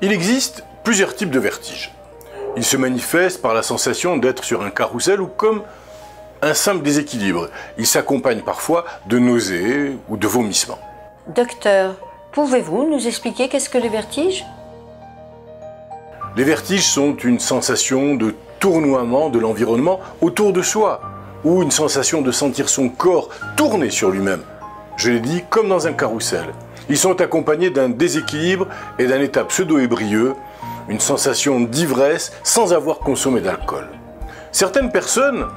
Il existe plusieurs types de vertiges. Ils se manifestent par la sensation d'être sur un carrousel ou comme un simple déséquilibre. Ils s'accompagnent parfois de nausées ou de vomissements. Docteur, pouvez-vous nous expliquer qu'est-ce que les vertiges? Les vertiges sont une sensation de tournoiement de l'environnement autour de soi, ou une sensation de sentir son corps tourner sur lui-même. Je l'ai dit, comme dans un carrousel. Ils sont accompagnés d'un déséquilibre et d'un état pseudo-ébrieux, une sensation d'ivresse sans avoir consommé d'alcool. Certaines personnes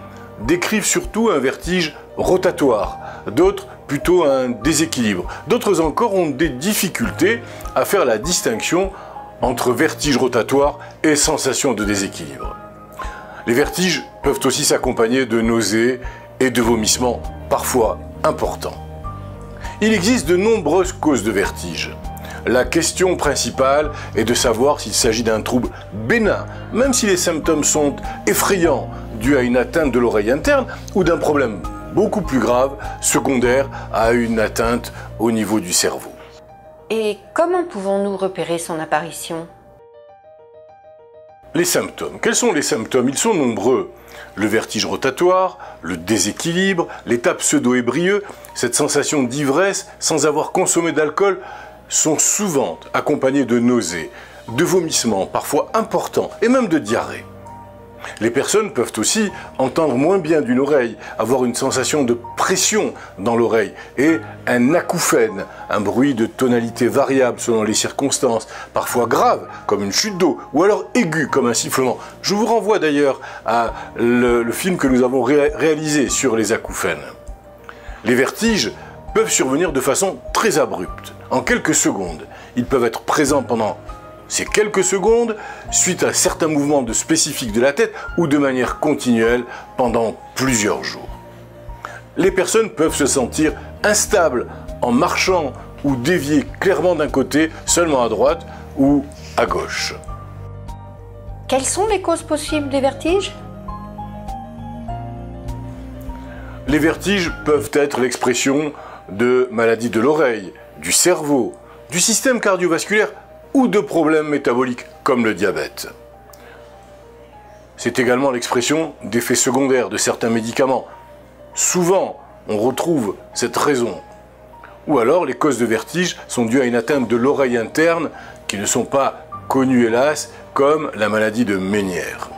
décrivent surtout un vertige rotatoire, d'autres plutôt un déséquilibre. D'autres encore ont des difficultés à faire la distinction entre vertige rotatoire et sensation de déséquilibre. Les vertiges peuvent aussi s'accompagner de nausées et de vomissements parfois importants. Il existe de nombreuses causes de vertige. La question principale est de savoir s'il s'agit d'un trouble bénin, même si les symptômes sont effrayants, dus à une atteinte de l'oreille interne, ou d'un problème beaucoup plus grave, secondaire à une atteinte au niveau du cerveau. Et comment pouvons-nous repérer son apparition? Les symptômes. Quels sont les symptômes? Ils sont nombreux. Le vertige rotatoire, le déséquilibre, l'état pseudo-ébrieux, cette sensation d'ivresse sans avoir consommé d'alcool sont souvent accompagnés de nausées, de vomissements parfois importants et même de diarrhée. Les personnes peuvent aussi entendre moins bien d'une oreille, avoir une sensation de pression dans l'oreille et un acouphène, un bruit de tonalité variable selon les circonstances, parfois grave comme une chute d'eau ou alors aigu comme un sifflement. Je vous renvoie d'ailleurs à le film que nous avons réalisé sur les acouphènes. Les vertiges peuvent survenir de façon très abrupte, en quelques secondes. Ils peuvent être présents pendant ces quelques secondes, suite à certains mouvements spécifiques de la tête ou de manière continuelle pendant plusieurs jours. Les personnes peuvent se sentir instables en marchant ou dévier clairement d'un côté, seulement à droite ou à gauche. Quelles sont les causes possibles des vertiges? Les vertiges peuvent être l'expression de maladies de l'oreille, du cerveau, du système cardiovasculaire ou de problèmes métaboliques comme le diabète. C'est également l'expression d'effets secondaires de certains médicaments. Souvent, on retrouve cette raison. Ou alors, les causes de vertige sont dues à une atteinte de l'oreille interne qui ne sont pas connues, hélas, comme la maladie de Ménière.